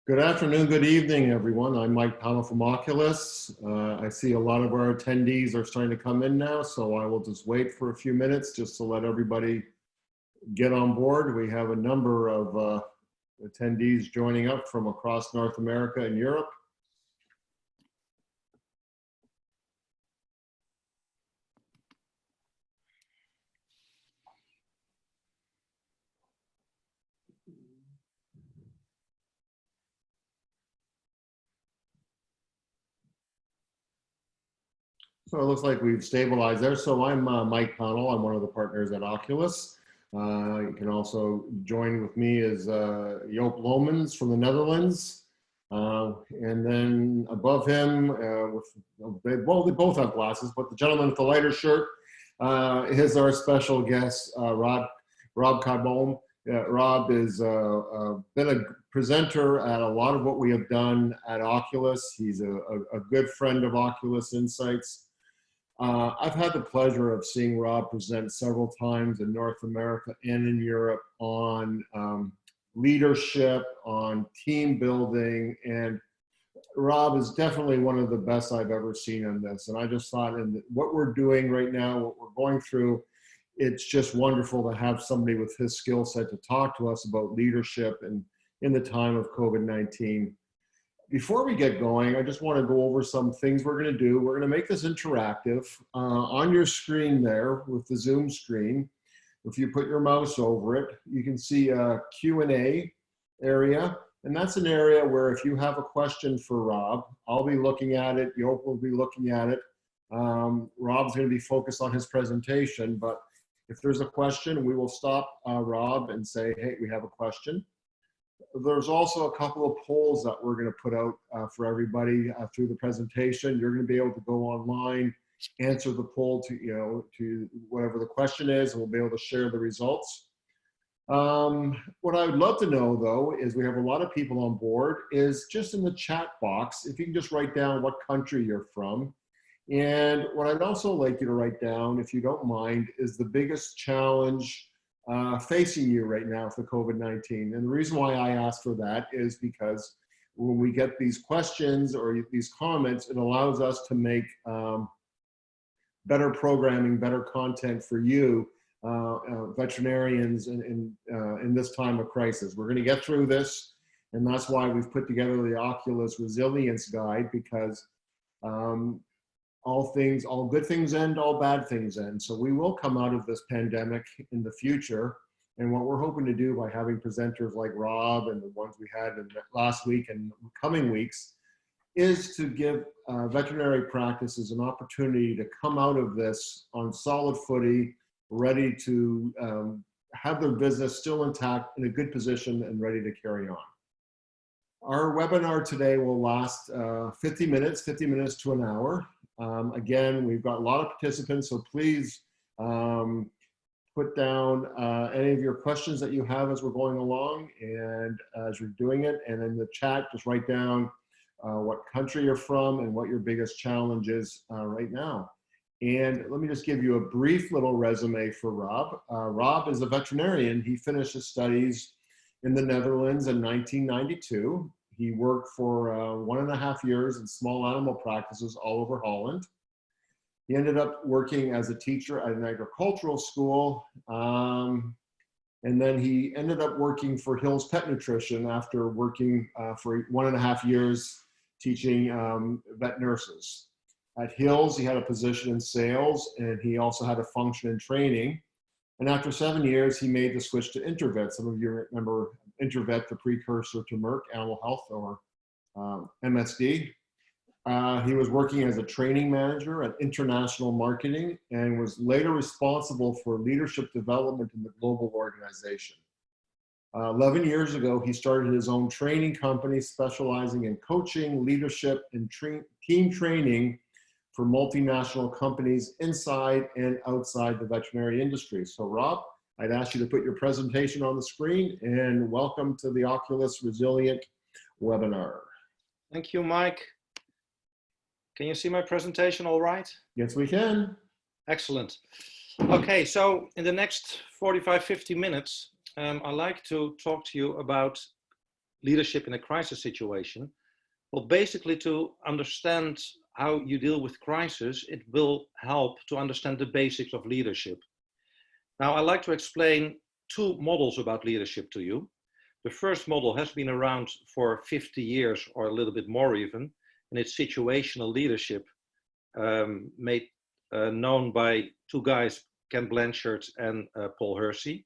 Good afternoon, good evening, everyone. I'm Mike Powell from Oculus. I see a lot of our attendees are starting to come in now, so I will just wait for a few minutes just to let everybody get on board. We have a number of attendees joining up from across North America and Europe. So it looks like we've stabilized there. So I'm Mike Connell. I'm one of the partners at Oculus. You can also join with me is Joop Lomans from the Netherlands. And then above him, they both have glasses, but the gentleman with the lighter shirt is our special guest, Rob Kieboom. Rob has been a presenter at a lot of what we have done at Oculus. He's a good friend of Oculus Insights. I've had the pleasure of seeing Rob present several times in North America and in Europe on leadership, on team building, and Rob is definitely one of the best I've ever seen in this. And I just thought in what we're doing right now, what we're going through, it's just wonderful to have somebody with his skill set to talk to us about leadership and in the time of COVID-19. Before we get going, I just want to go over some things we're going to do. We're going to make this interactive. On your screen there with the Zoom screen, if you put your mouse over it, you can see a Q&A area. And that's an area where if you have a question for Rob, I'll be looking at it, Joop will be looking at it. Rob's going to be focused on his presentation, but if there's a question, we will stop Rob and say, hey, we have a question. There's also a couple of polls that we're going to put out for everybody through the presentation. You're going to be able to go online, answer the poll to whatever the question is, and we'll be able to share the results. What I would love to know, though, is we have a lot of people on board, is just in the chat box, if you can just write down what country you're from. And what I'd also like you to write down, if you don't mind, is the biggest challenge facing you right now for COVID-19. And the reason why I ask for that is because when we get these questions or these comments, it allows us to make better programming, better content for you, veterinarians in this time of crisis. We're going to get through this, and that's why we've put together the Oculus Resilience Guide, because all good things end, all bad things end. So we will come out of this pandemic in the future. And what we're hoping to do by having presenters like Rob and the ones we had in last week and coming weeks is to give veterinary practices an opportunity to come out of this on solid footing, ready to have their business still intact, in a good position and ready to carry on. Our webinar today will last 50 minutes to an hour. Again, we've got a lot of participants, so please put down any of your questions that you have as we're going along and as you're doing it. And in the chat, just write down what country you're from and what your biggest challenge is right now. And let me just give you a brief little resume for Rob. Rob is a veterinarian. He finished his studies in the Netherlands in 1992. He worked for 1.5 years in small animal practices all over Holland. He ended up working as a teacher at an agricultural school. And then he ended up working for Hill's Pet Nutrition after working for 1.5 years teaching vet nurses. At Hill's, he had a position in sales, and he also had a function in training. And after 7 years, he made the switch to Intervet. Some of you remember Intervet, the precursor to Merck Animal Health, or MSD. He was working as a training manager at international marketing and was later responsible for leadership development in the global organization. 11 years ago, he started his own training company specializing in coaching, leadership, and team training for multinational companies inside and outside the veterinary industry. So Rob, I'd ask you to put your presentation on the screen, and welcome to the Oculus Resilient webinar. Thank you, Mike. Can you see my presentation all right? Yes, we can. Excellent. Okay, so in the next 45, 50 minutes, I'd like to talk to you about leadership in a crisis situation? Well, basically to understand how you deal with crisis, it will help to understand the basics of leadership. Now, I like to explain two models about leadership to you. The first model has been around for 50 years or a little bit more even, and it's situational leadership, made known by two guys, Ken Blanchard and Paul Hersey.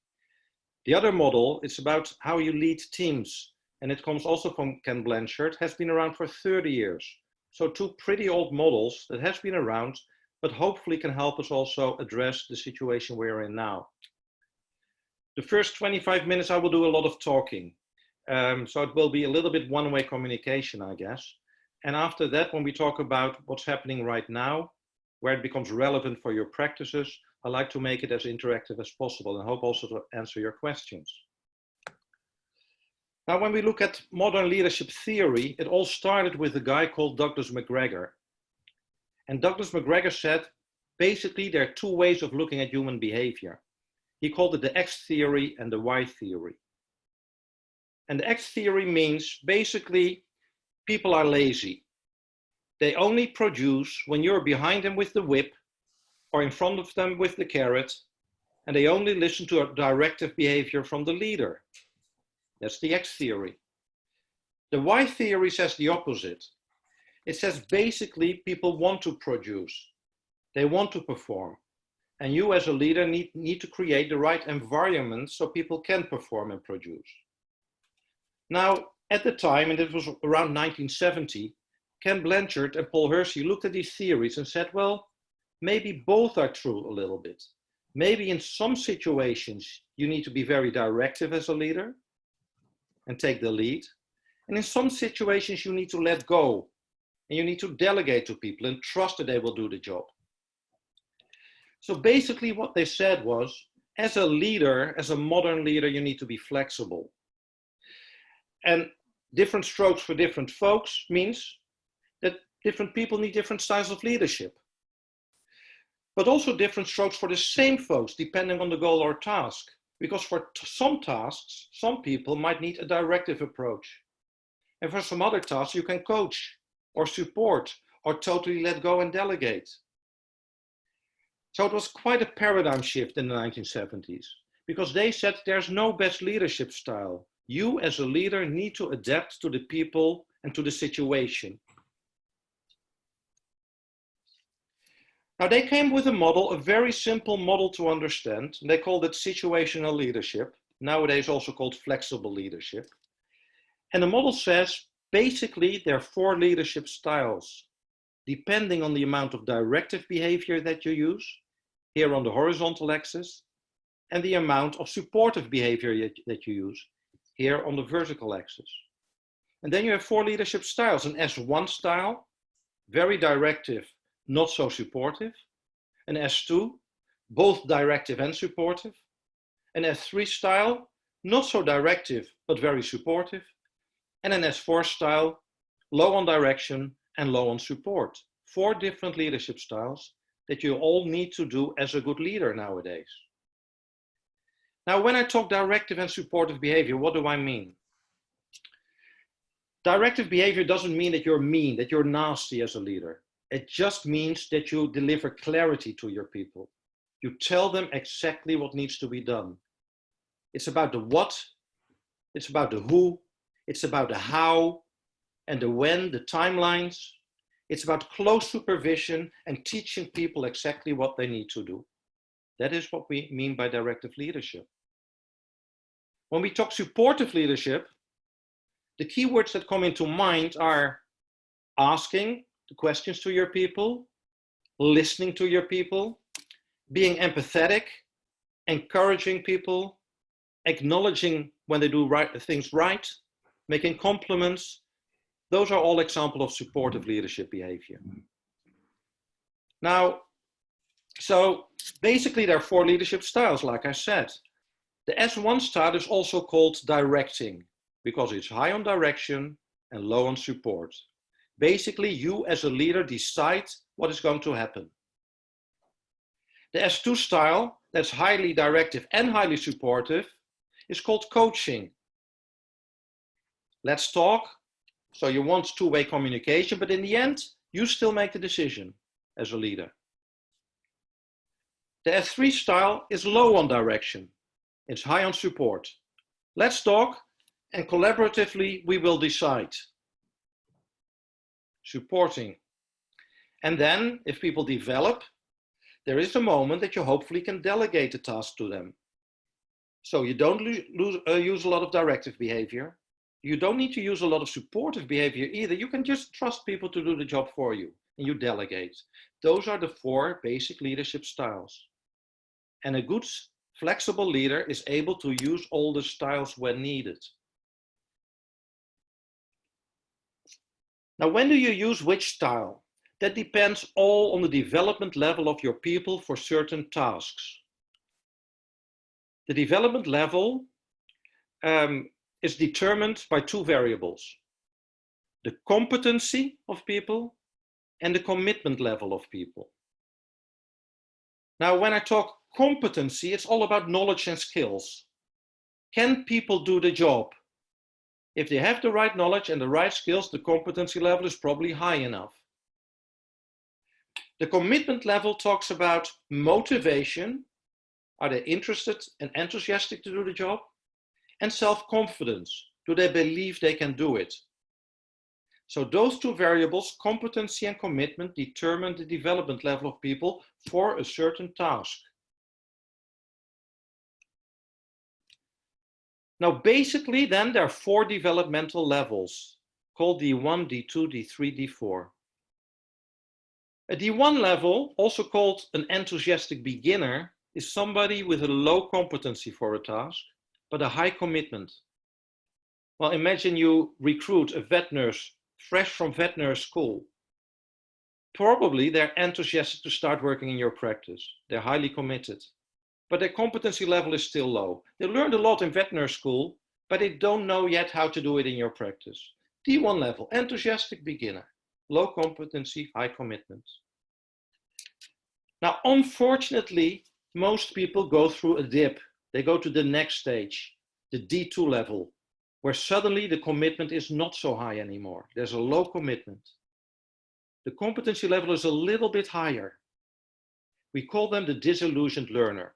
The other model is about how you lead teams, and it comes also from Ken Blanchard, has been around for 30 years. So two pretty old models that has been around, but hopefully can help us also address the situation we're in now. The first 25 minutes, I will do a lot of talking. So it will be a little bit one-way communication, I guess. And after that, when we talk about what's happening right now, where it becomes relevant for your practices, I like to make it as interactive as possible and hope also to answer your questions. Now, when we look at modern leadership theory, it all started with a guy called Douglas McGregor. And Douglas McGregor said, basically, there are two ways of looking at human behavior. He called it the X theory and the Y theory. And the X theory means basically people are lazy. They only produce when you're behind them with the whip or in front of them with the carrot, and they only listen to a directive behavior from the leader. That's the X theory. The Y theory says the opposite. It says basically people want to produce. They want to perform. And you as a leader need to create the right environment so people can perform and produce. Now, at the time, and it was around 1970, Ken Blanchard and Paul Hersey looked at these theories and said, well, maybe both are true a little bit. Maybe in some situations, you need to be very directive as a leader and take the lead. And in some situations, you need to let go and you need to delegate to people and trust that they will do the job. So basically what they said was, as a leader, as a modern leader, you need to be flexible. And different strokes for different folks means that different people need different styles of leadership. But also different strokes for the same folks, depending on the goal or task. Because for some tasks, some people might need a directive approach. And for some other tasks, you can coach or support or totally let go and delegate. So it was quite a paradigm shift in the 1970s, because they said there's no best leadership style. You as a leader need to adapt to the people and to the situation. Now they came with a model, a very simple model to understand. And they called it situational leadership, nowadays also called flexible leadership. And the model says, basically, there are 4 leadership styles, depending on the amount of directive behavior that you use, here on the horizontal axis, and the amount of supportive behavior that you use, here on the vertical axis. And then you have 4 leadership styles, an S1 style, very directive, not so supportive, an S2, both directive and supportive, an S3 style, not so directive, but very supportive, and an S4 style, low on direction and low on support. 4 different leadership styles that you all need to do as a good leader nowadays. Now, when I talk directive and supportive behavior, what do I mean? Directive behavior doesn't mean that you're mean, that you're nasty as a leader. It just means that you deliver clarity to your people. You tell them exactly what needs to be done. It's about the what, it's about the who, it's about the how, and the when, the timelines. It's about close supervision and teaching people exactly what they need to do. That is what we mean by directive leadership. When we talk supportive leadership, the keywords that come into mind are asking the questions to your people, listening to your people, being empathetic, encouraging people, acknowledging when they do things right, making compliments. Those are all examples of supportive leadership behavior. Now, so basically there are 4 leadership styles, like I said. The S1 style is also called directing, because it's high on direction and low on support. Basically, you as a leader decide what is going to happen. The S2 style, that's highly directive and highly supportive, is called coaching. Let's talk. So you want two-way communication, but in the end, you still make the decision as a leader. The S3 style is low on direction. It's high on support. Let's talk, and collaboratively we will decide. Supporting. And then, if people develop, there is a moment that you hopefully can delegate the task to them. So you don't use a lot of directive behavior. You don't need to use a lot of supportive behavior either. You can just trust people to do the job for you, and you delegate. Those are the 4 basic leadership styles. And a good, flexible leader is able to use all the styles when needed. Now, when do you use which style? That depends all on the development level of your people for certain tasks. The development level is determined by 2 variables: the competency of people and the commitment level of people. Now, when I talk competency, it's all about knowledge and skills. Can people do the job? If they have the right knowledge and the right skills, the competency level is probably high enough. The commitment level talks about motivation. Are they interested and enthusiastic to do the job? And self-confidence. Do they believe they can do it? So those 2 variables, competency and commitment, determine the development level of people for a certain task. Now, basically, then there are 4 developmental levels called D1, D2, D3, D4. A D1 level, also called an enthusiastic beginner, is somebody with a low competency for a task, but a high commitment. Well, imagine you recruit a vet nurse fresh from vet nurse school. Probably they're enthusiastic to start working in your practice. They're highly committed, but their competency level is still low. They learned a lot in vet nurse school, but they don't know yet how to do it in your practice. D1 level, enthusiastic beginner, low competency, high commitment. Now, unfortunately, most people go through a dip. They go to the next stage, the D2 level, where suddenly the commitment is not so high anymore. There's a low commitment. The competency level is a little bit higher. We call them the disillusioned learner.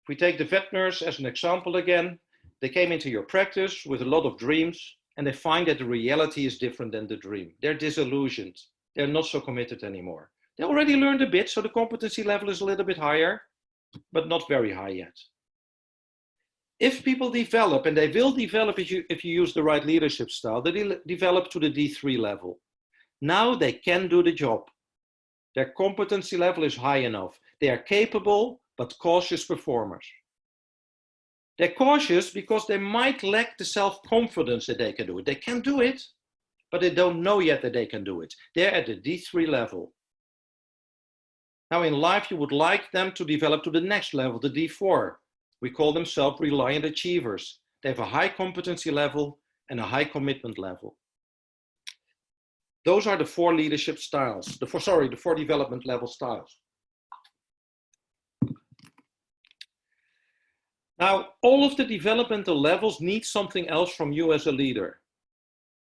If we take the vet nurse as an example again, they came into your practice with a lot of dreams, and they find that the reality is different than the dream. They're disillusioned. They're not so committed anymore. They already learned a bit, so the competency level is a little bit higher, but not very high yet. If people develop, and they will develop if you use the right leadership style, they develop to the D3 level. Now they can do the job. Their competency level is high enough. They are capable, but cautious performers. They're cautious because they might lack the self-confidence that they can do it. They can do it, but they don't know yet that they can do it. They're at the D3 level. Now in life, you would like them to develop to the next level, the D4. We call them self-reliant achievers. They have a high competency level and a high commitment level. Those are the 4 leadership styles, the 4 development level styles. Now, all of the developmental levels need something else from you as a leader.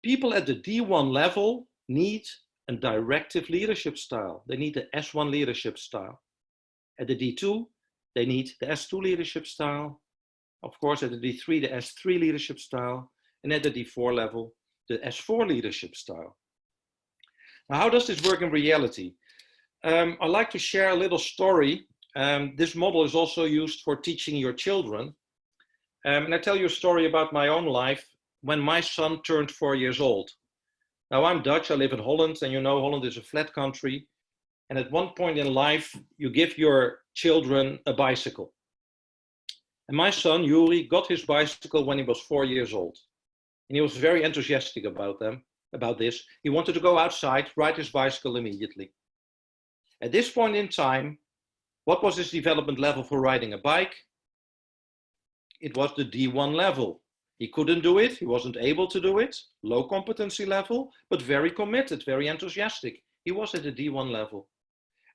People at the D1 level need a directive leadership style. They need the S1 leadership style. At the D2, they need the S2 leadership style. Of course, at the D3, the S3 leadership style. And at the D4 level, the S4 leadership style. Now, how does this work in reality? I'd like to share a little story. This model is also used for teaching your children. And I tell you a story about my own life when my son turned 4 years old. Now, I'm Dutch, I live in Holland, and you know Holland is a flat country. And at one point in life, you give your children a bicycle. And my son, Yuri, got his bicycle when he was 4 years old. And he was very enthusiastic about this. He wanted to go outside, ride his bicycle immediately. At this point in time, what was his development level for riding a bike? It was the D1 level. He couldn't do it, he wasn't able to do it, low competency level, but very committed, very enthusiastic. He was at the D1 level.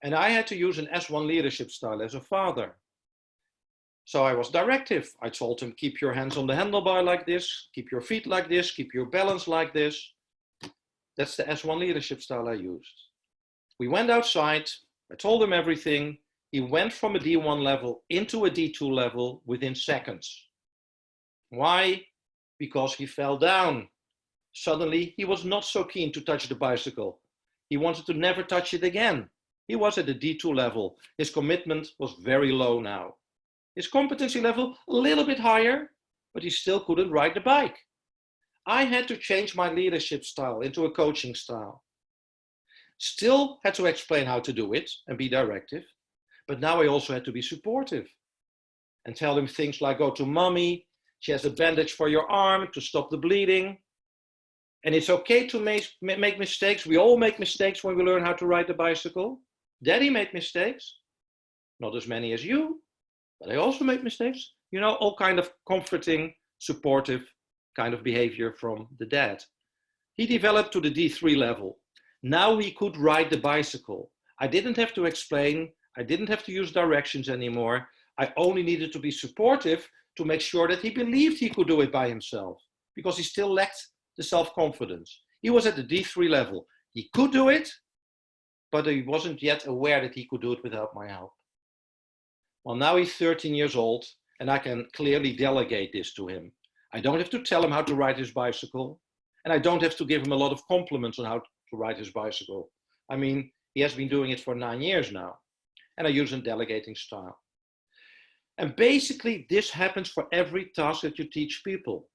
And I had to use an S1 leadership style as a father. So I was directive. I told him, keep your hands on the handlebar like this, keep your feet like this, keep your balance like this. That's the S1 leadership style I used. We went outside. I told him everything. He went from a D1 level into a D2 level within seconds. Why? Because he fell down. Suddenly, he was not so keen to touch the bicycle. He wanted to never touch it again. He was at the D2 level. His commitment was very low now. His competency level a little bit higher, but he still couldn't ride the bike. I had to change my leadership style into a coaching style. Still had to explain how to do it and be directive, but now I also had to be supportive and tell him things like, go to mommy, she has a bandage for your arm to stop the bleeding. And it's okay to make mistakes. We all make mistakes when we learn how to ride the bicycle. Daddy made mistakes, not as many as you, but I also made mistakes. You know, all kind of comforting, supportive kind of behavior from the dad. He developed to the D3 level. Now he could ride the bicycle. I didn't have to explain. I didn't have to use directions anymore. I only needed to be supportive to make sure that he believed he could do it by himself, because he still lacked the self-confidence. He was at the D3 level. He could do it, but he wasn't yet aware that he could do it without my help. Well, now he's 13 years old, and I can clearly delegate this to him. I don't have to tell him how to ride his bicycle, and I don't have to give him a lot of compliments on how to ride his bicycle. I mean, he has been doing it for 9 years now, and I use a delegating style. And basically, this happens for every task that you teach people.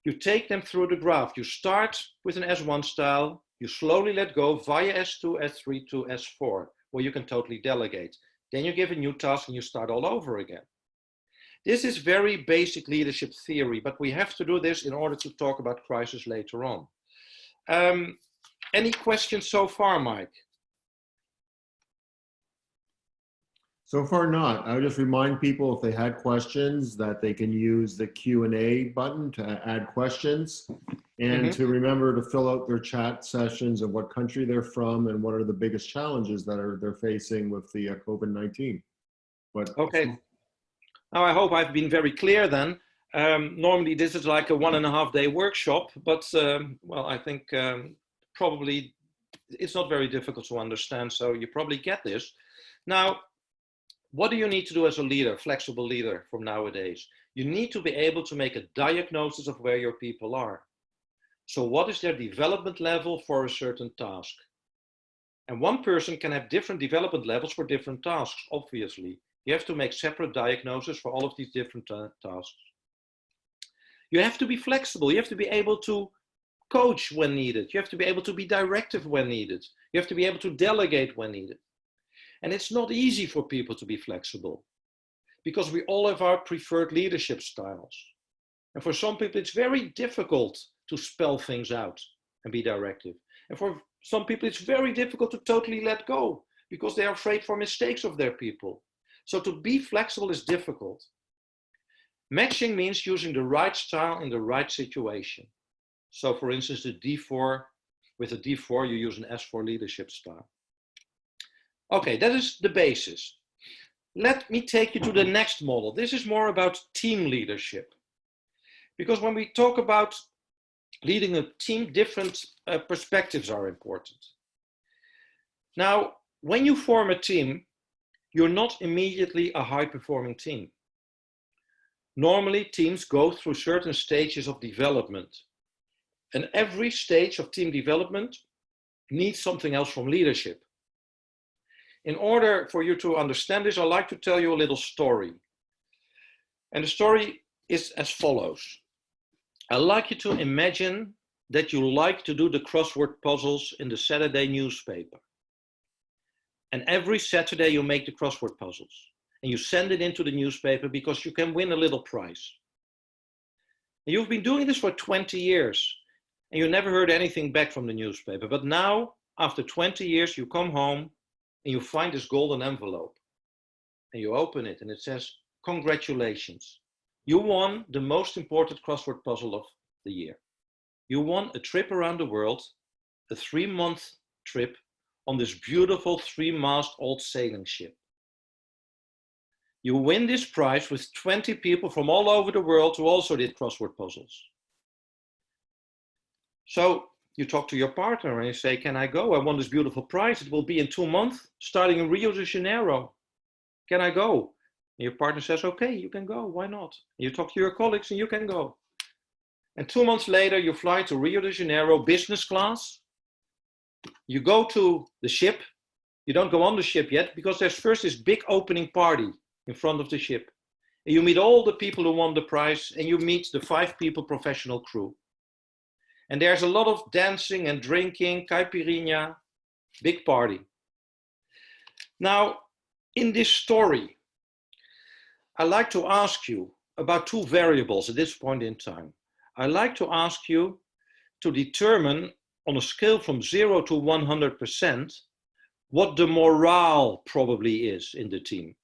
You take them through the graph. You start with an S1 style. You slowly let go via S2, S3 to S4, where you can totally delegate. Then you give a new task and you start all over again. This is very basic leadership theory, but we have to do this in order to talk about crisis later on. Any questions so far, Mike? So far not. I would just remind people if they had questions that they can use the Q&A button to add questions, and to remember to fill out their chat sessions of what country they're from and what are the biggest challenges that they're facing with the COVID-19. But okay. Now I hope I've been very clear then. Normally this is like a 1.5 day workshop, but well, I think probably it's not very difficult to understand, so you probably get this. Now, what do you need to do as a leader, flexible leader from nowadays? You need to be able to make a diagnosis of where your people are. So what is their development level for a certain task? And one person can have different development levels for different tasks, obviously. You have to make separate diagnoses for all of these different tasks. You have to be flexible. You have to be able to coach when needed. You have to be able to be directive when needed. You have to be able to delegate when needed. And it's not easy for people to be flexible because we all have our preferred leadership styles. And for some people, it's very difficult to spell things out and be directive. And for some people, it's very difficult to totally let go because they are afraid for mistakes of their people. So to be flexible is difficult. Matching means using the right style in the right situation. So for instance, the D4, with a D4, you use an S4 leadership style. Okay, that is the basis. Let me take you to the next model. This is more about team leadership. Because when we talk about leading a team, different perspectives are important. Now, when you form a team, you're not immediately a high-performing team. Normally, teams go through certain stages of development. And every stage of team development needs something else from leadership. In order for you to understand this, I'd like to tell you a little story. And the story is as follows. I'd like you to imagine that you like to do the crossword puzzles in the Saturday newspaper. And every Saturday you make the crossword puzzles. And you send it into the newspaper because you can win a little prize. And you've been doing this for 20 years. And you never heard anything back from the newspaper. But now, after 20 years, you come home and you find this golden envelope. And you open it and it says, congratulations. You won the most important crossword puzzle of the year. You won a trip around the world, a 3-month trip on this beautiful 3-mast old sailing ship. You win this prize with 20 people from all over the world who also did crossword puzzles. So you talk to your partner and you say, can I go? I won this beautiful prize. It will be in 2 months, starting in Rio de Janeiro. Can I go? And your partner says, okay, you can go. Why not? And you talk to your colleagues and you can go. And 2 months later, you fly to Rio de Janeiro, business class. You go to the ship. You don't go on the ship yet because there's first this big opening party in front of the ship. And you meet all the people who won the prize, and you meet the 5 people professional crew. And there's a lot of dancing and drinking, caipirinha, big party. Now, in this story, I like to ask you about 2 variables at this point in time. I like to ask you to determine on a scale from 0 to 100% what the morale probably is in the team.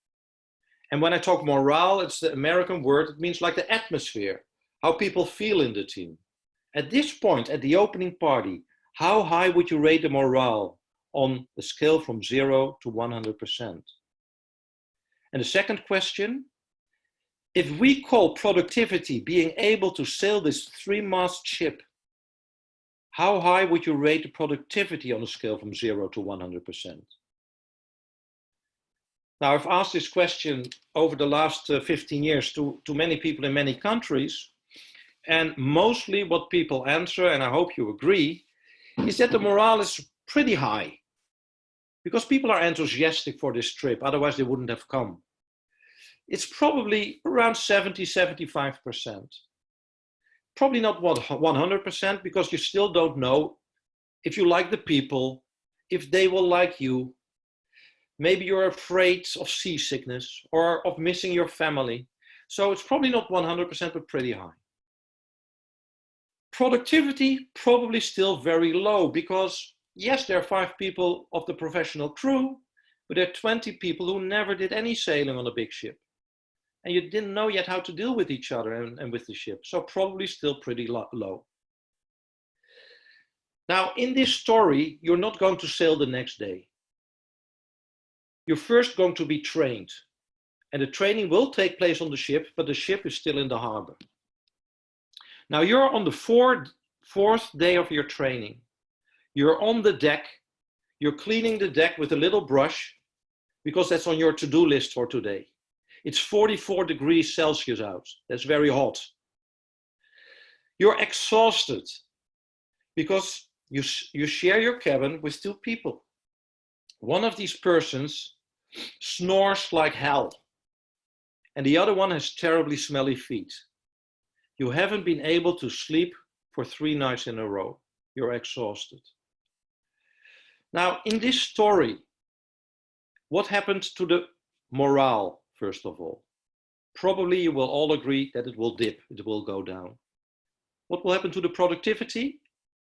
And when I talk morale, it's the American word. It means like the atmosphere, how people feel in the team. At this point, at the opening party, how high would you rate the morale on a scale from 0 to 100%? And the second question, if we call productivity being able to sail this 3-mast ship, how high would you rate the productivity on a scale from 0 to 100%? Now, I've asked this question over the last 15 years to many people in many countries, and mostly what people answer, and I hope you agree, is that the morale is pretty high because people are enthusiastic for this trip, otherwise they wouldn't have come. It's probably around 70, 75%. Probably not 100% because you still don't know if you like the people, if they will like you. Maybe you're afraid of seasickness or of missing your family. So it's probably not 100%, but pretty high. Productivity, probably still very low because yes, there are 5 people of the professional crew, but there are 20 people who never did any sailing on a big ship. And you didn't know yet how to deal with each other and with the ship. So probably still pretty low. Now, in this story, you're not going to sail the next day. You're first going to be trained. And the training will take place on the ship, but the ship is still in the harbor. Now, you're on the fourth day of your training. You're on the deck. You're cleaning the deck with a little brush because that's on your to-do list for today. It's 44 degrees Celsius out. That's very hot. You're exhausted because you share your cabin with 2 people. One of these persons snores like hell, and the other one has terribly smelly feet. You haven't been able to sleep for 3 nights in a row. You're exhausted. Now, in this story, what happened to the morale, first of all? Probably you will all agree that it will dip, it will go down. What will happen to the productivity?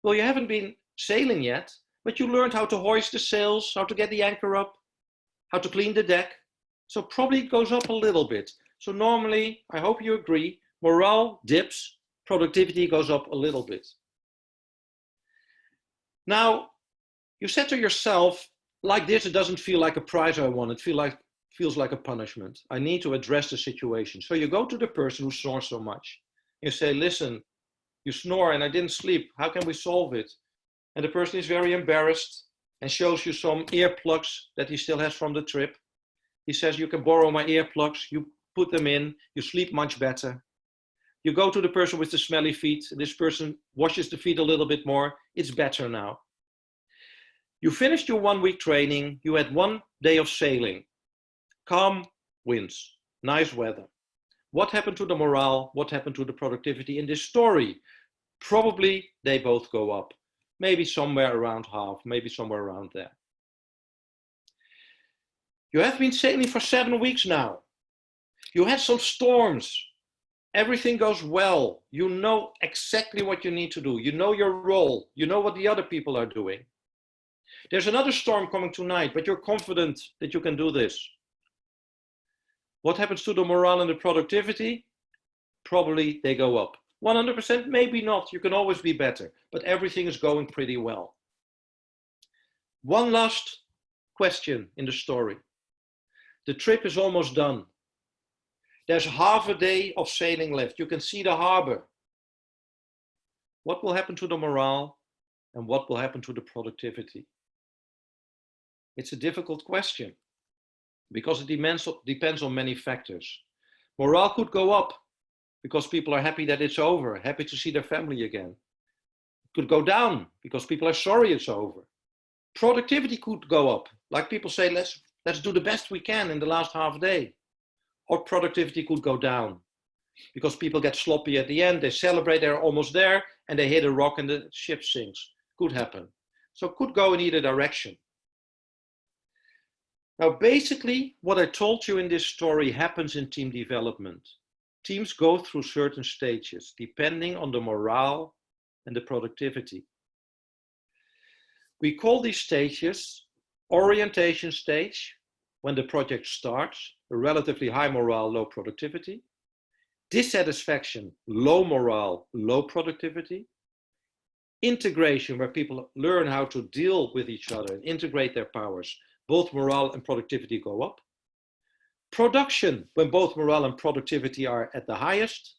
Well, you haven't been sailing yet, but you learned how to hoist the sails, how to get the anchor up, how to clean the deck. So probably it goes up a little bit. So normally, I hope you agree, morale dips, productivity goes up a little bit. Now, you said to yourself, like this, it doesn't feel like a prize I won. It feels like a punishment. I need to address the situation. So you go to the person who snores so much. You say, listen, you snore and I didn't sleep. How can we solve it? And the person is very embarrassed and shows you some earplugs that he still has from the trip. He says, you can borrow my earplugs. You put them in, you sleep much better. You go to the person with the smelly feet. This person washes the feet a little bit more. It's better now. You finished your 1-week training. You had 1 day of sailing. Calm winds, nice weather. What happened to the morale? What happened to the productivity in this story? Probably they both go up. Maybe somewhere around half, maybe somewhere around there. You have been sailing for 7 weeks now. You had some storms. Everything goes well. You know exactly what you need to do. You know your role. You know what the other people are doing. There's another storm coming tonight, but you're confident that you can do this. What happens to the morale and the productivity? Probably they go up. 100%, maybe not. You can always be better, but everything is going pretty well. One last question in the story. The trip is almost done. There's half a day of sailing left. You can see the harbor. What will happen to the morale and what will happen to the productivity? It's a difficult question because it depends on many factors. Morale could go up because people are happy that it's over, happy to see their family again. It could go down because people are sorry it's over. Productivity could go up, like people say, let's do the best we can in the last half day. Or productivity could go down because people get sloppy at the end, they celebrate, they're almost there, and they hit a rock and the ship sinks. Could happen. So it could go in either direction. Now, basically, what I told you in this story happens in team development. Teams go through certain stages depending on the morale and the productivity. We call these stages orientation stage, when the project starts, a relatively high morale, low productivity. Dissatisfaction, low morale, low productivity. Integration, where people learn how to deal with each other and integrate their powers. Both morale and productivity go up. Production, when both morale and productivity are at the highest.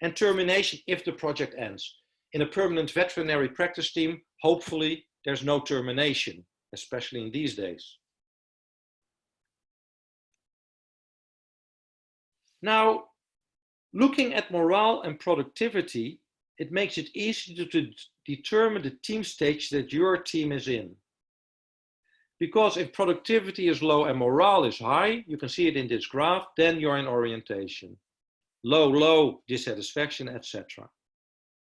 And termination, if the project ends. In a permanent veterinary practice team, hopefully there's no termination, especially in these days. Now, looking at morale and productivity, it makes it easy to determine the team stage that your team is in. Because if productivity is low and morale is high, you can see it in this graph, then you're in orientation. Low, low, dissatisfaction, etc.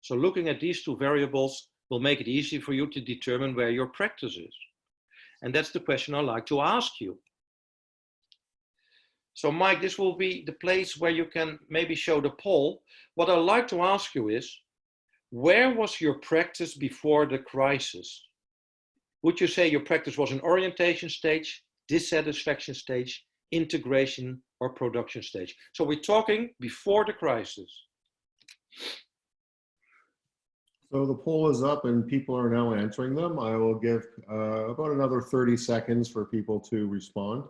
So looking at these two variables will make it easy for you to determine where your practice is. And that's the question I'd like to ask you. So Mike, this will be the place where you can maybe show the poll. What I'd like to ask you is, where was your practice before the crisis? Would you say your practice was an orientation stage, dissatisfaction stage, integration, or production stage? So we're talking before the crisis. So the poll is up and people are now answering them. I will give about another 30 seconds for people to respond.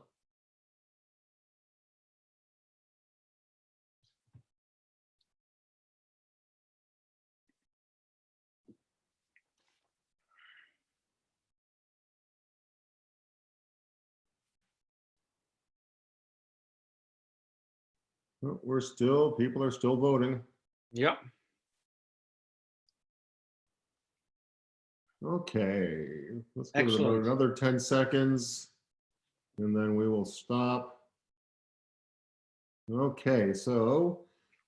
People are still voting. Yeah. Okay, let's give it Excellent. another 10 seconds and then we will stop. Okay, so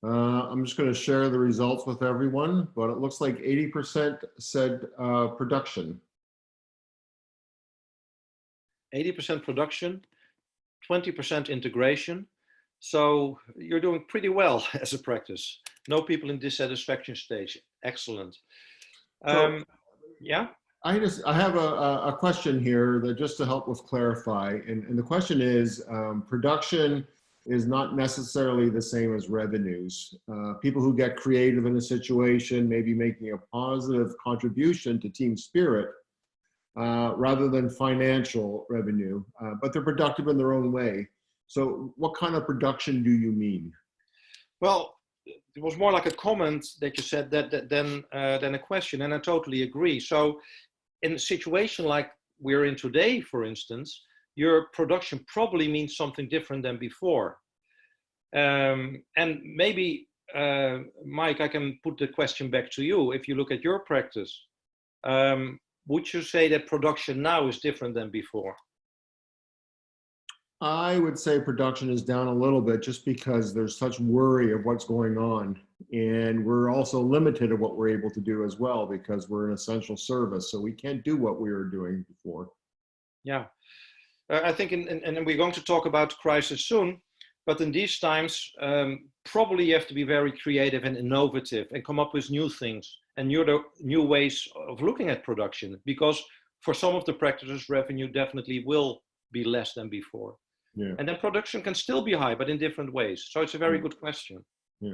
I'm just going to share the results with everyone, but it looks like 80% said production. 80% production, 20% integration. So you're doing pretty well as a practice. No people in dissatisfaction stage. Excellent. Yeah. I have a question here that just to help us clarify, and the question is, production is not necessarily the same as revenues. People who get creative in a situation may be making a positive contribution to team spirit rather than financial revenue, but they're productive in their own way. So what kind of production do you mean? Well, it was more like a comment that you said than a question, and I totally agree. So in a situation like we're in today, for instance, your production probably means something different than before. And maybe, Mike, I can put the question back to you. If you look at your practice, would you say that production now is different than before? I would say production is down a little bit just because there's such worry of what's going on. And we're also limited of what we're able to do as well because we're an essential service. So we can't do what we were doing before. Yeah, I think, and we're going to talk about crisis soon, but in these times, probably you have to be very creative and innovative and come up with new things and new ways of looking at production, because for some of the practices, revenue definitely will be less than before. Yeah. And then production can still be high, but in different ways. So it's a very good question. Yeah.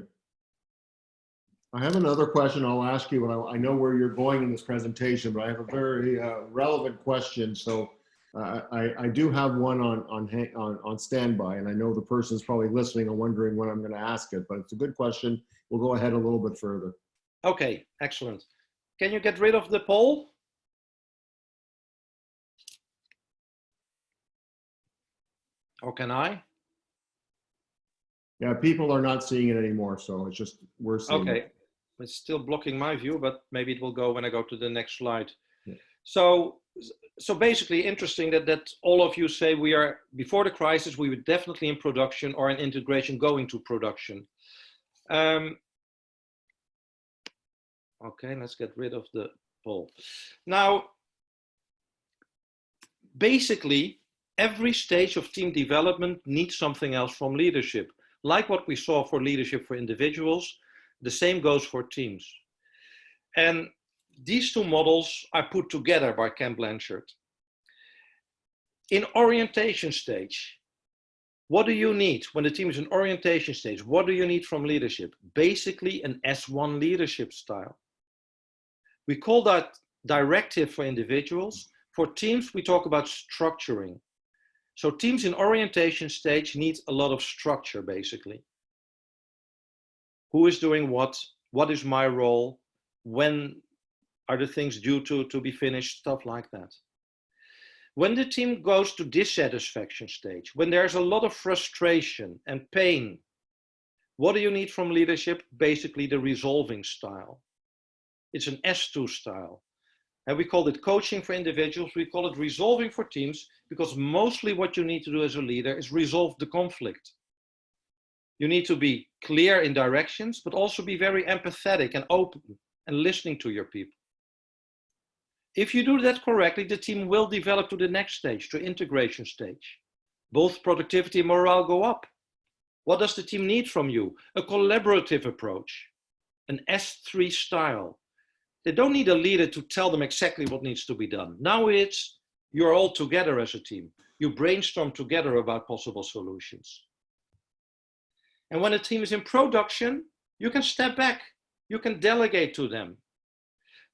I have another question I'll ask you, and I know where you're going in this presentation, but I have a very relevant question. So I do have one on standby, and I know the person's probably listening and wondering when I'm going to ask it, but it's a good question. We'll go ahead a little bit further. Okay, excellent. Can you get rid of the poll? Or can I? Yeah, people are not seeing it anymore, so it's just we're seeing Okay, it. it's still blocking my view, but maybe it will go when I go to the next slide. Yeah. So basically interesting that all of you say we are, before the crisis, we were definitely in production or in integration going to production. Okay, let's get rid of the poll. Now, basically, every stage of team development needs something else from leadership. Like what we saw for leadership for individuals, the same goes for teams. And these two models are put together by Ken Blanchard. In orientation stage, what do you need when the team is in orientation stage? What do you need from leadership? Basically an S1 leadership style. We call that directive for individuals. For teams, we talk about structuring. So teams in orientation stage need a lot of structure, basically. Who is doing what? What is my role? When are the things due to be finished? Stuff like that. When the team goes to dissatisfaction stage, when there's a lot of frustration and pain, what do you need from leadership? Basically the resolving style. It's an S2 style. And we call it coaching for individuals. We call it resolving for teams, because mostly what you need to do as a leader is resolve the conflict. You need to be clear in directions, but also be very empathetic and open and listening to your people. If you do that correctly, the team will develop to the next stage, to integration stage. Both productivity and morale go up. What does the team need from you? A collaborative approach, an S3 style. They don't need a leader to tell them exactly what needs to be done. Now it's, you're all together as a team. You brainstorm together about possible solutions. And when a team is in production, you can step back. You can delegate to them.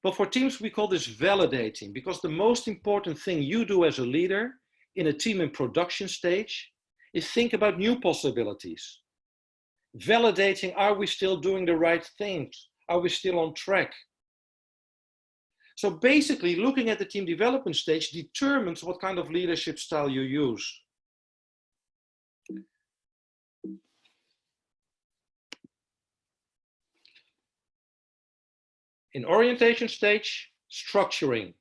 But for teams, we call this validating, because the most important thing you do as a leader in a team in production stage is think about new possibilities. Validating, are we still doing the right things? Are we still on track? So basically, looking at the team development stage determines what kind of leadership style you use. In orientation stage, structuring.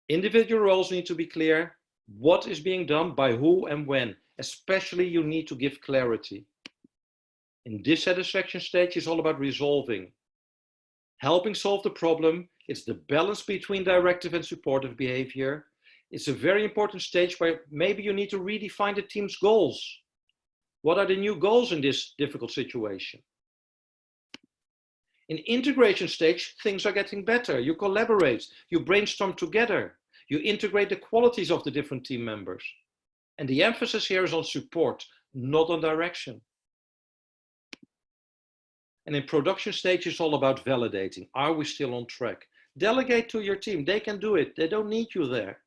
Individual roles need to be clear. What is being done by who and when? Especially you need to give clarity. In dissatisfaction stage, it's all about resolving. Helping solve the problem. It's the balance between directive and supportive behavior. It's a very important stage where maybe you need to redefine the team's goals. What are the new goals in this difficult situation? In integration stage, things are getting better. You collaborate, you brainstorm together, you integrate the qualities of the different team members. And the emphasis here is on support, not on direction. And in production stage, it's all about validating. Are we still on track? Delegate to your team. They can do it. They don't need you there.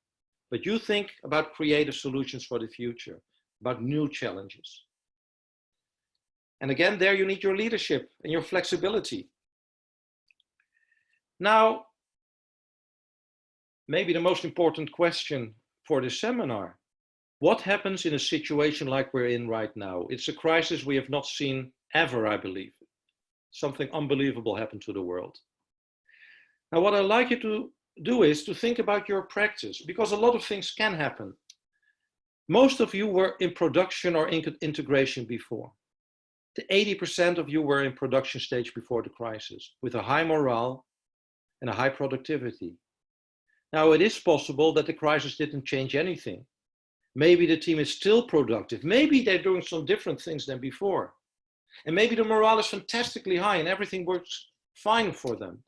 But you think about creative solutions for the future, about new challenges. And again, there you need your leadership and your flexibility. Now, maybe the most important question for this seminar. What happens in a situation like we're in right now? It's a crisis we have not seen ever, I believe. Something unbelievable happened to the world. Now, what I'd like you to do is to think about your practice, because a lot of things can happen. Most of you were in production or in integration before. The 80% of you were in production stage before the crisis, with a high morale and a high productivity. Now, it is possible that the crisis didn't change anything. Maybe the team is still productive. Maybe they're doing some different things than before. And maybe the morale is fantastically high and everything works fine for them.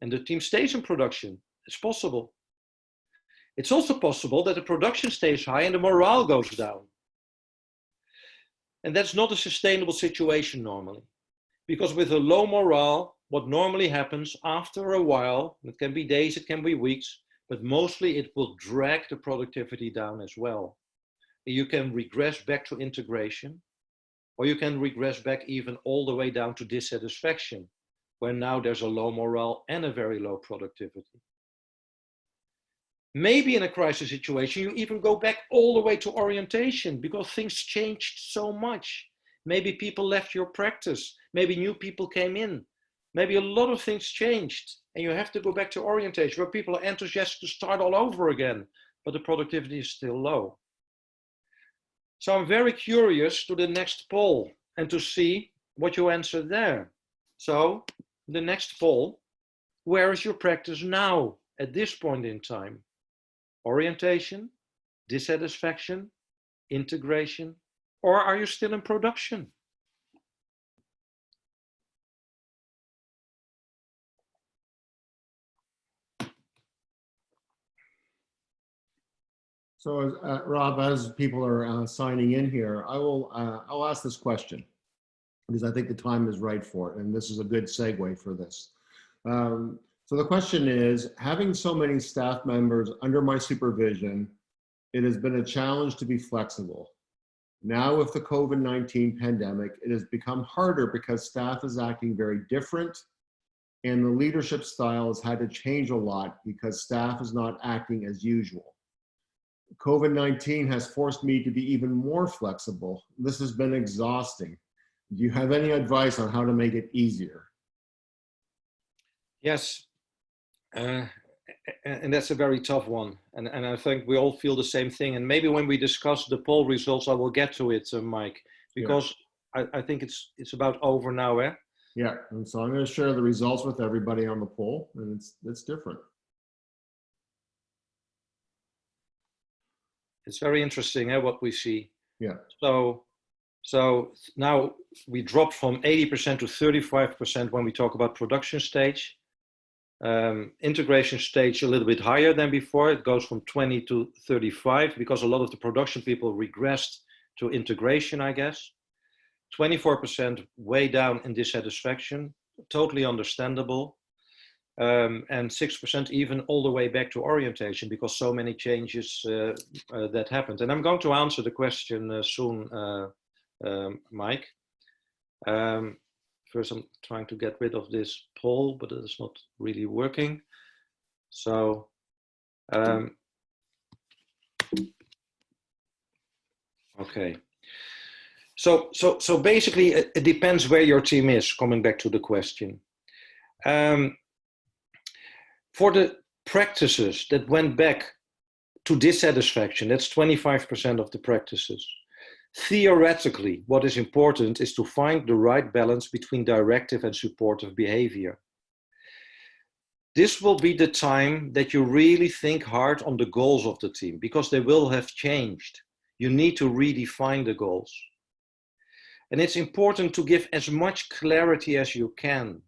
And the team stays in production. It's possible. It's also possible that the production stays high and the morale goes down. And that's not a sustainable situation normally. Because with a low morale, what normally happens after a while, it can be days, it can be weeks, but mostly it will drag the productivity down as well. You can regress back to integration, or you can regress back even all the way down to dissatisfaction, where now there's a low morale and a very low productivity. Maybe in a crisis situation, you even go back all the way to orientation because things changed so much. Maybe people left your practice. Maybe new people came in. Maybe a lot of things changed and you have to go back to orientation where people are enthusiastic to start all over again, but the productivity is still low. So I'm very curious to the next poll and to see what you answered there. So the next poll, where is your practice now at this point in time? Orientation, dissatisfaction, integration, or are you still in production? So, Rob, as people are signing in here, I'll ask this question because I think the time is right for it, and this is a good segue for this. So the question is, having so many staff members under my supervision, it has been a challenge to be flexible. Now with the COVID-19 pandemic, it has become harder because staff is acting very different and the leadership style has had to change a lot because staff is not acting as usual. COVID-19 has forced me to be even more flexible. This has been exhausting. Do you have any advice on how to make it easier? Yes, and that's a very tough one. And I think we all feel the same thing. And maybe when we discuss the poll results, I will get to it, Mike, because yeah. I think it's about over now, eh? Yeah, and so I'm going to share the results with everybody on the poll, and it's different. It's very interesting, what we see. Yeah. So now we dropped from 80% to 35% when we talk about production stage. Integration stage a little bit higher than before. It goes from 20 to 35 because a lot of the production people regressed to integration, I guess. 24% way down in dissatisfaction, totally understandable. And 6% even all the way back to orientation because so many changes that happened. And I'm going to answer the question soon, Mike. First, I'm trying to get rid of this poll, but it is not really working. So, okay. So basically, it depends where your team is. Coming back to the question, for the practices that went back to dissatisfaction, that's 25% of the practices. Theoretically, what is important is to find the right balance between directive and supportive behavior. This will be the time that you really think hard on the goals of the team because they will have changed. You need to redefine the goals. And it's important to give as much clarity as you can.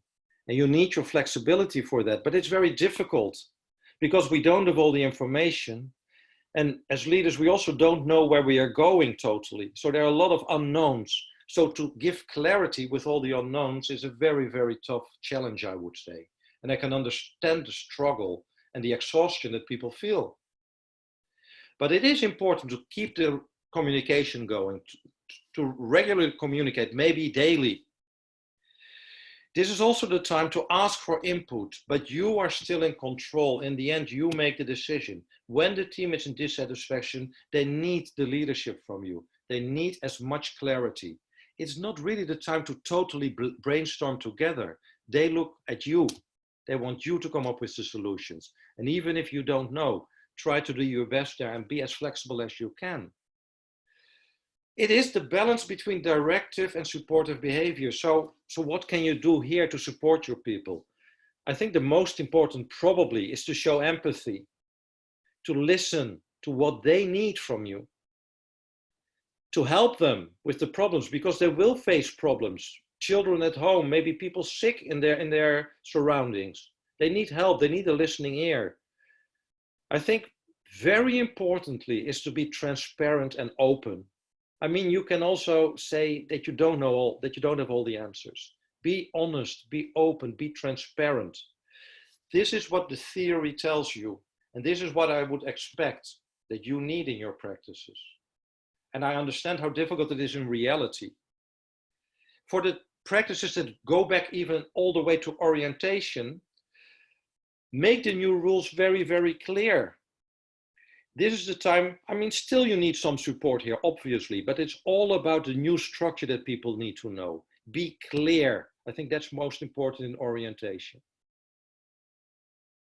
And you need your flexibility for that, but it's very difficult because we don't have all the information. And as leaders, we also don't know where we are going totally. So there are a lot of unknowns. So to give clarity with all the unknowns is a very, very tough challenge, I would say. And I can understand the struggle and the exhaustion that people feel. But it is important to keep the communication going, to regularly communicate, maybe daily. This is also the time to ask for input, but you are still in control. In the end, you make the decision. When the team is in dissatisfaction, they need the leadership from you. They need as much clarity. It's not really the time to totally brainstorm together. They look at you. They want you to come up with the solutions. And even if you don't know, try to do your best there and be as flexible as you can. It is the balance between directive and supportive behavior. So what can you do here to support your people? I think the most important probably is to show empathy, to listen to what they need from you, to help them with the problems because they will face problems. Children at home, maybe people sick in their surroundings. They need help, they need a listening ear. I think very importantly is to be transparent and open. I mean, you can also say that you don't know all, that you don't have all the answers. Be honest, be open, be transparent. This is what the theory tells you. And this is what I would expect that you need in your practices. And I understand how difficult it is in reality. For the practices that go back even all the way to orientation, make the new rules very, very clear. This is the time, I mean, still you need some support here, obviously, but it's all about the new structure that people need to know. Be clear. I think that's most important in orientation.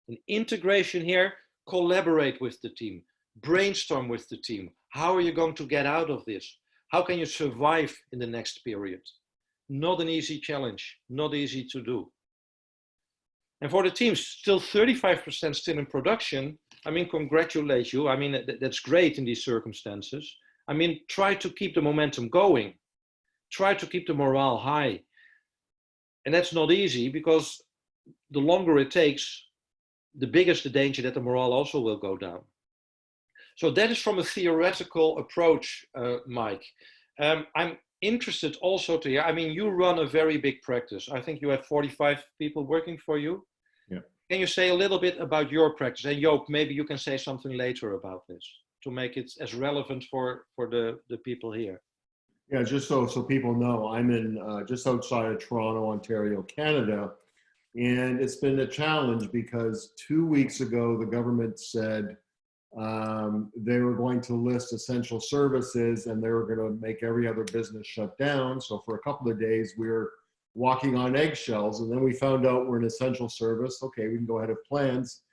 In integration here, collaborate with the team, brainstorm with the team. How are you going to get out of this? How can you survive in the next period? Not an easy challenge, not easy to do. And for the teams, still 35% still in production. I mean, congratulate you. I mean, that's great in these circumstances. I mean, try to keep the momentum going. Try to keep the morale high. And that's not easy because the longer it takes, the bigger the danger that the morale also will go down. So that is from a theoretical approach, Mike. I'm interested also to hear, I mean, you run a very big practice. I think you have 45 people working for you. Yeah. Can you say a little bit about your practice? And Joop, maybe you can say something later about this to make it as relevant for the people here. Yeah, just so people know, I'm in just outside of Toronto, Ontario, Canada. And it's been a challenge because 2 weeks ago, the government said they were going to list essential services and they were going to make every other business shut down. So for a couple of days, we were walking on eggshells. And then we found out we're an essential service. Okay, we can go ahead of plans.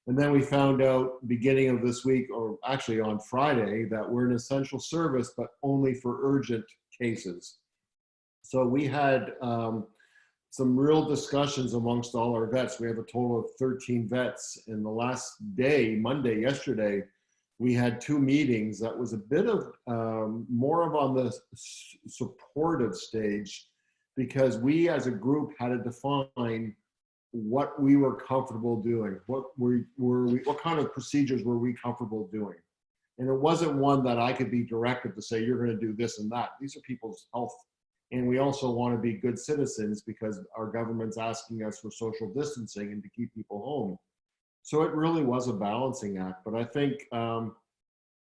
And then we found out beginning of this week, or actually on Friday, that we're an essential service, but only for urgent cases. So we had some real discussions amongst all our vets. We have a total of 13 vets. In the last day, Monday, yesterday, we had 2 meetings. That was a bit of more of on the supportive stage, because we as a group had to define what we were comfortable doing. What kind of procedures were we comfortable doing? And it wasn't one that I could be directed to say, you're going to do this and that. These are people's health. And we also want to be good citizens because our government's asking us for social distancing and to keep people home. So it really was a balancing act. But I think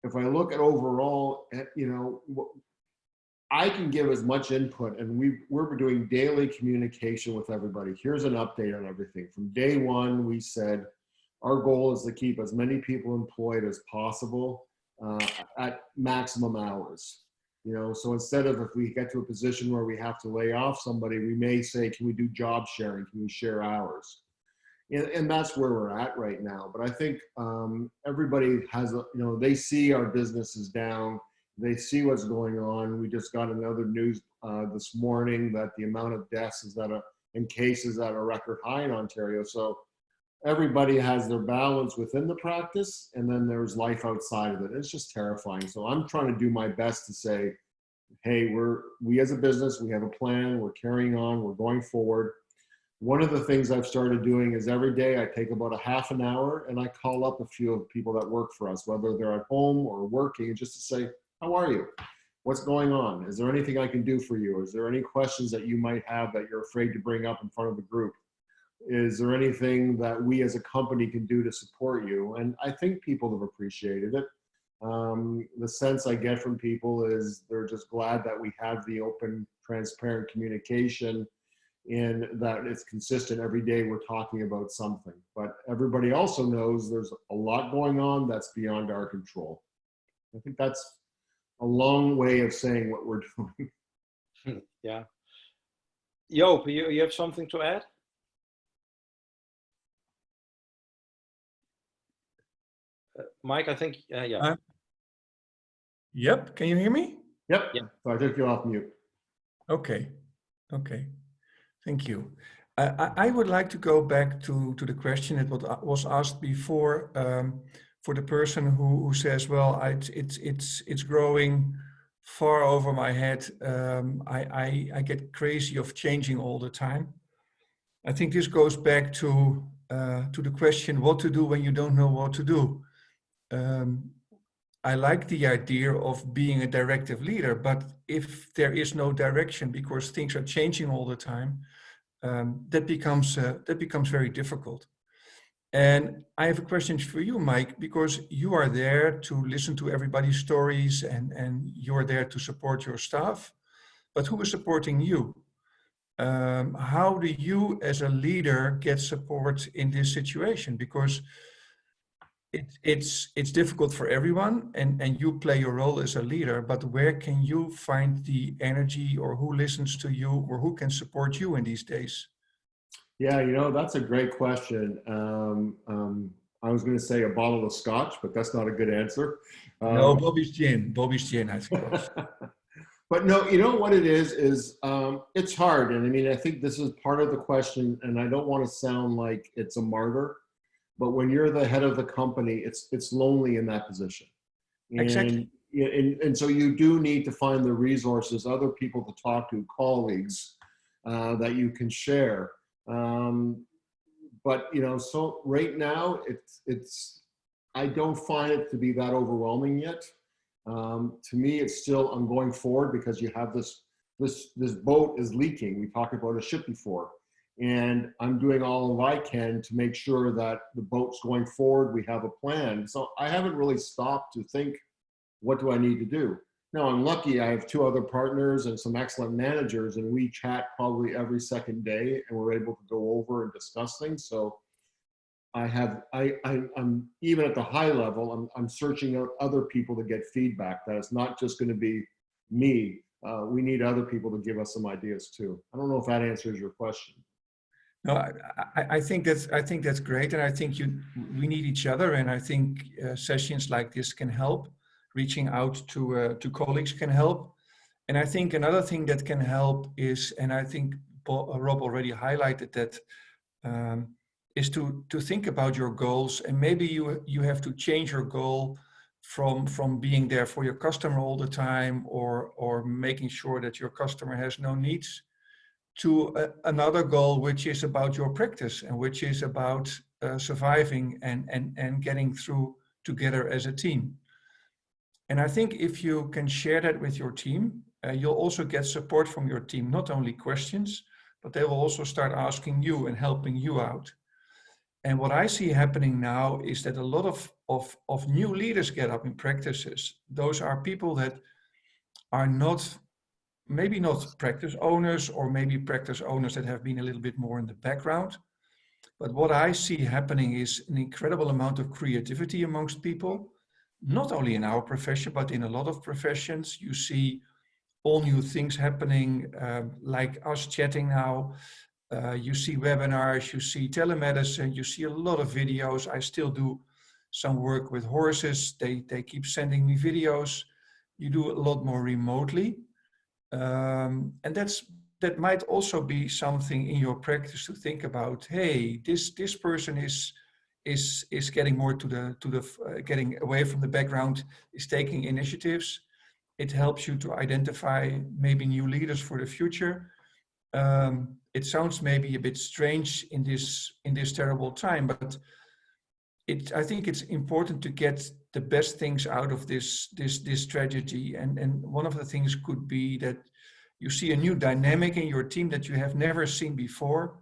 if I look at overall, you know, I can give as much input, and we're doing daily communication with everybody. Here's an update on everything. From day one, we said our goal is to keep as many people employed as possible at maximum hours. You know, so instead of, if we get to a position where we have to lay off somebody, we may say, can we do job sharing? Can we share hours? And that's where we're at right now. But I think everybody has, you know, they see our business is down. They see what's going on. We just got another news this morning that the amount of deaths is in cases at a record high in Ontario. So everybody has their balance within the practice, and then there's life outside of it. It's just terrifying. So I'm trying to do my best to say, hey, we as a business, we have a plan, we're carrying on, we're going forward. One of the things I've started doing is every day I take about a half an hour and I call up a few of the people that work for us, whether they're at home or working, just to say, how are you? What's going on? Is there anything I can do for you? Is there any questions that you might have that you're afraid to bring up in front of the group? Is there anything that we as a company can do to support you? And I think people have appreciated it. The sense I get from people is they're just glad that we have the open, transparent communication, and that it's consistent every day we're talking about something. But everybody also knows there's a lot going on that's beyond our control. I think that's a long way of saying what we're doing. Yeah. Joop, you have something to add? Mike, I think, yeah. Yep, can you hear me? Yep, Yeah. So I took you off mute. Okay, thank you. I would like to go back to the question that was asked before, for the person who says, well, it's growing far over my head. I get crazy of changing all the time. I think this goes back to the question, what to do when you don't know what to do. I like the idea of being a directive leader, but if there is no direction because things are changing all the time, that becomes very difficult. And I have a question for you, Mike, because you are there to listen to everybody's stories and you're there to support your staff. But who is supporting you? How do you as a leader get support in this situation? Because it's difficult for everyone and you play your role as a leader, but where can you find the energy, or who listens to you, or who can support you in these days? Yeah, that's a great question. I was going to say a bottle of scotch, but that's not a good answer. No, Bobby's gin, I suppose. But no, what it is it's hard. And I mean, I think this is part of the question, and I don't want to sound like it's a martyr, but when you're the head of the company, it's lonely in that position. Exactly. And so you do need to find the resources, other people to talk to, colleagues that you can share. But so right now I don't find it to be that overwhelming yet. To me, it's still, I'm going forward because you have this boat is leaking. We talked about a ship before, and I'm doing all I can to make sure that the boat's going forward. We have a plan. So I haven't really stopped to think, what do I need to do? Now, I'm lucky I have 2 other partners and some excellent managers, and we chat probably every second day, and we're able to go over and discuss things. So I'm even at the high level, I'm searching out other people to get feedback, that it's not just going to be me. We need other people to give us some ideas too. I don't know if that answers your question. No, I think that's great, and I think we need each other, and I think sessions like this can help. Reaching out to colleagues can help, and I think another thing that can help is, and I think Rob already highlighted that, is to think about your goals, and maybe you have to change your goal from being there for your customer all the time, or making sure that your customer has no needs, to another goal, which is about your practice and which is about surviving and getting through together as a team. And I think if you can share that with your team, you'll also get support from your team, not only questions, but they will also start asking you and helping you out. And what I see happening now is that a lot of new leaders get up in practices. Those are people that are maybe not practice owners, or maybe practice owners that have been a little bit more in the background. But what I see happening is an incredible amount of creativity amongst people, not only in our profession, but in a lot of professions. You see all new things happening, like us chatting now. You see webinars, you see telemedicine, you see a lot of videos. I still do some work with horses. They keep sending me videos. You do a lot more remotely. And that might also be something in your practice to think about. Hey, this person is getting more to the getting away from the background, is taking initiatives. It helps you to identify maybe new leaders for the future. It sounds maybe a bit strange in this terrible time, but I think it's important to get the best things out of this tragedy. And one of the things could be that you see a new dynamic in your team that you have never seen before.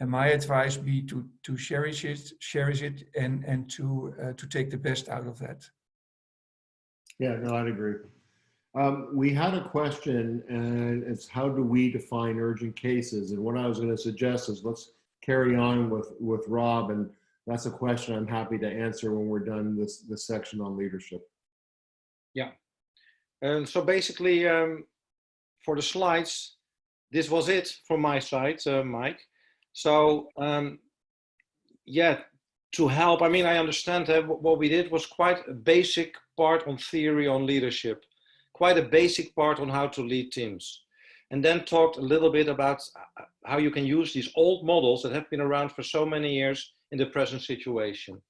And my advice be to cherish it and to take the best out of that. Yeah, no, I'd agree. We had a question, and it's how do we define urgent cases? And what I was going to suggest is let's carry on with Rob, and that's a question I'm happy to answer when we're done this section on leadership. Yeah. And so basically, for the slides, this was it from my side, Mike. So yeah, to help, I mean, I understand that what we did was quite a basic part on theory on leadership, quite a basic part on how to lead teams, and then talked a little bit about how you can use these old models that have been around for so many years in the present situation.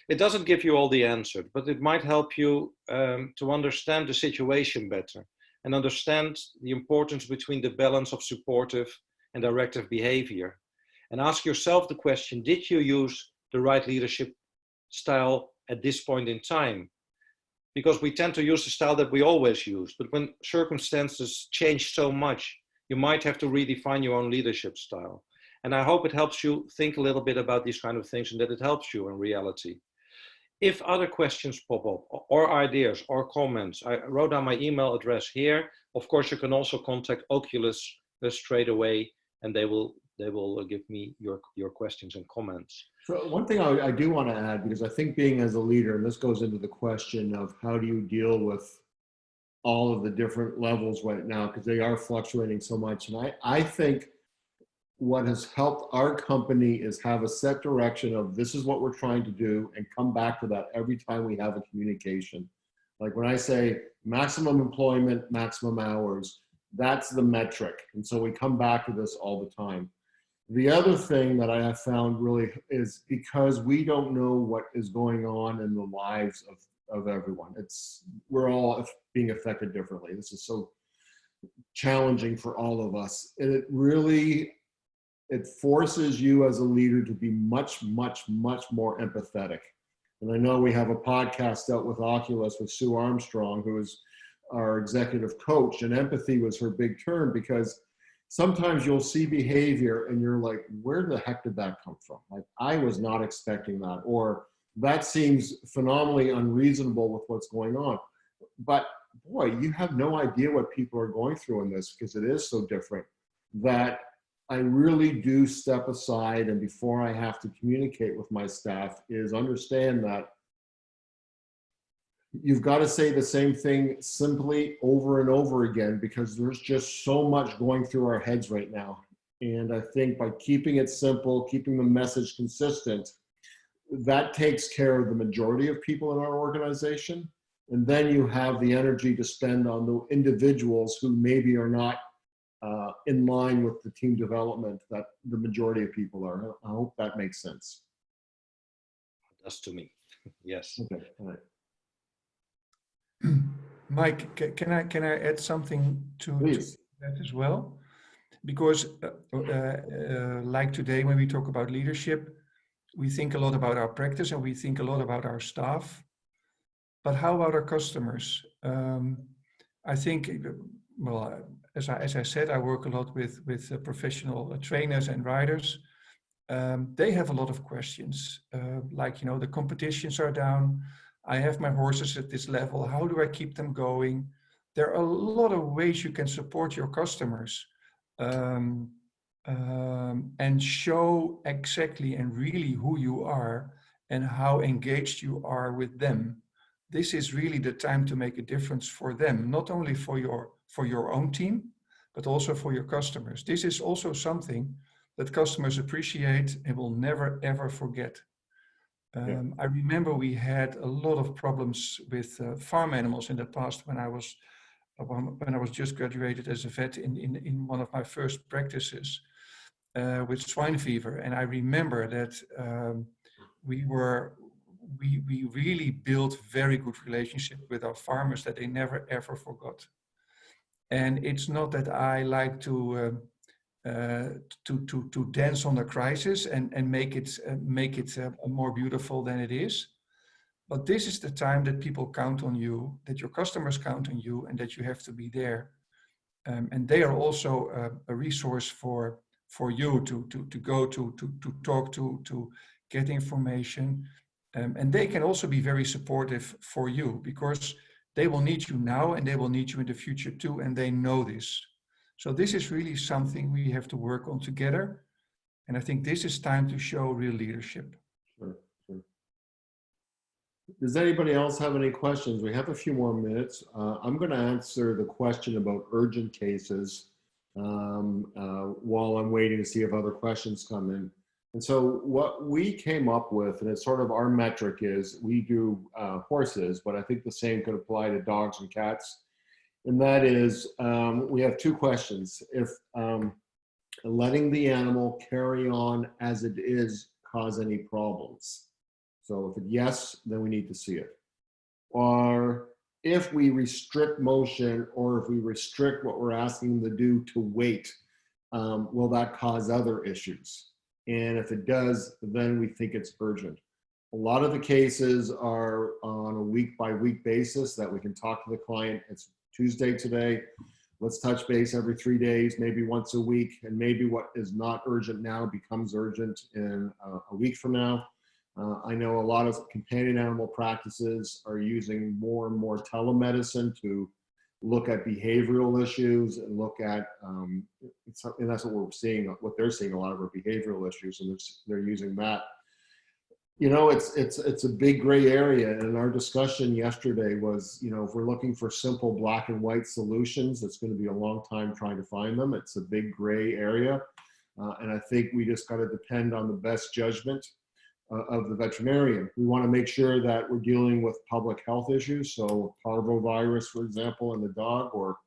It doesn't give you all the answers, but it might help you to understand the situation better and understand the importance between the balance of supportive and directive behavior. And ask yourself the question, did you use the right leadership style at this point in time? Because we tend to use the style that we always use, but when circumstances change so much, you might have to redefine your own leadership style. And I hope it helps you think a little bit about these kind of things and that it helps you in reality. If other questions pop up or ideas or comments, I wrote down my email address here. Of course, you can also contact Oculus straight away, and they will give me your questions and comments. So one thing I do want to add, because I think being as a leader, and this goes into the question of how do you deal with all of the different levels right now, because they are fluctuating so much. And I think what has helped our company is have a set direction of this is what we're trying to do and come back to that every time we have a communication. Like when I say maximum employment, maximum hours, that's the metric. And so we come back to this all the time. The other thing that I have found really is because we don't know what is going on in the lives of everyone. We're all being affected differently. This is so challenging for all of us. And it forces you as a leader to be much, much, much more empathetic. And I know we have a podcast out with Oculus with Sue Armstrong, who is our executive coach, and empathy was her big term, because sometimes you'll see behavior and you're like, where the heck did that come from? Like, I was not expecting that, or that seems phenomenally unreasonable with what's going on. But boy, you have no idea what people are going through in this, because it is so different, that I really do step aside, and before I have to communicate with my staff, is understand that you've got to say the same thing simply over and over again, because there's just so much going through our heads right now. And I think by keeping it simple, keeping the message consistent, that takes care of the majority of people in our organization. And then you have the energy to spend on the individuals who maybe are not in line with the team development that the majority of people are. I hope that makes sense. It does to me. Yes. Okay. All right. Mike, can I add something to that as well? Because like today, when we talk about leadership, we think a lot about our practice and we think a lot about our staff. But how about our customers? I think, well, as I said, I work a lot with professional trainers and riders. They have a lot of questions, like, the competitions are down. I have my horses at this level. How do I keep them going? There are a lot of ways you can support your customers and show exactly and really who you are and how engaged you are with them. This is really the time to make a difference for them, not only for your own team, but also for your customers. This is also something that customers appreciate and will never, ever forget. I remember we had a lot of problems with farm animals in the past when I was just graduated as a vet in one of my first practices with swine fever. And I remember that we really built very good relationship with our farmers that they never ever forgot. And it's not that I like to dance on the crisis and make it more beautiful than it is. But this is the time that people count on you, that your customers count on you, and that you have to be there. And they are also a resource for you to go to talk to get information. And they can also be very supportive for you, because they will need you now and they will need you in the future too, and they know this. So this is really something we have to work on together. And I think this is time to show real leadership. Sure. Does anybody else have any questions? We have a few more minutes. I'm going to answer the question about urgent cases while I'm waiting to see if other questions come in. And so what we came up with, and it's sort of our metric, is we do horses, but I think the same could apply to dogs and cats. And that is, we have two questions. If letting the animal carry on as it is cause any problems? So if it's yes, then we need to see it. Or if we restrict motion, or if we restrict what we're asking them to do to wait, will that cause other issues? And if it does, then we think it's urgent. A lot of the cases are on a week-by-week basis that we can talk to the client. It's Tuesday today. let's touch base every 3 days, maybe once a week, and maybe what is not urgent now becomes urgent in a week from now. I know a lot of companion animal practices are using more and more telemedicine to look at behavioral issues and look at, and that's what we're seeing, what they're seeing, a lot of our behavioral issues, and they're using that. You know, it's a big gray area, and our discussion yesterday was, you know, if we're looking for simple black and white solutions, it's going to be a long time trying to find them. It's a big gray area, and I think we just got to depend on the best judgment of the veterinarian. We want to make sure that we're dealing with public health issues, so parvovirus, for example, in the dog, or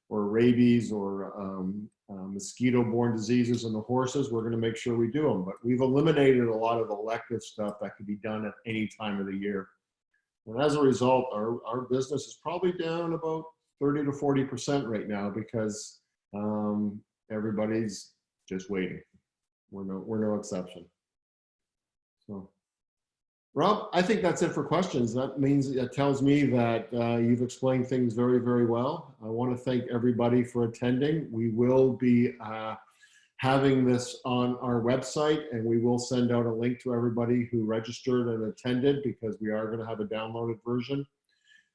rabies, or mosquito-borne diseases in the horses. We're going to make sure we do them, but we've eliminated a lot of elective stuff that could be done at any time of the year. And as a result, our business is probably down about 30 to 40% right now, because everybody's just waiting. We're no exception. So, Rob, I think that's it for questions. That means, it tells me that you've explained things very, very well. I want to thank everybody for attending. We will be having this on our website, and we will send out a link to everybody who registered and attended, because we are going to have a downloaded version.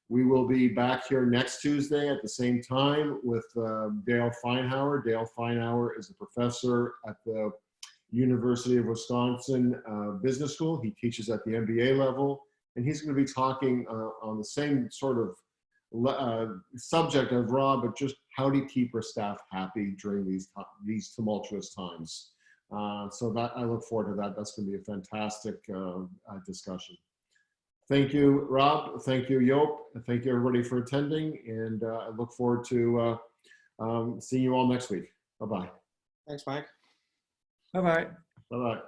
We will be back here next Tuesday at the same time with Dale Feinhauer. Dale Feinhauer is a professor at the University of Wisconsin Business School. He teaches at the MBA level, and he's going to be talking on the same sort of subject of Rob, but just how to keep our staff happy during these tumultuous times. So that, I look forward to that. That's going to be a fantastic discussion. Thank you, Rob. Thank you, Joop. Thank you, everybody, for attending, and I look forward to seeing you all next week. Bye-bye. Thanks, Mike. Bye-bye. Bye-bye.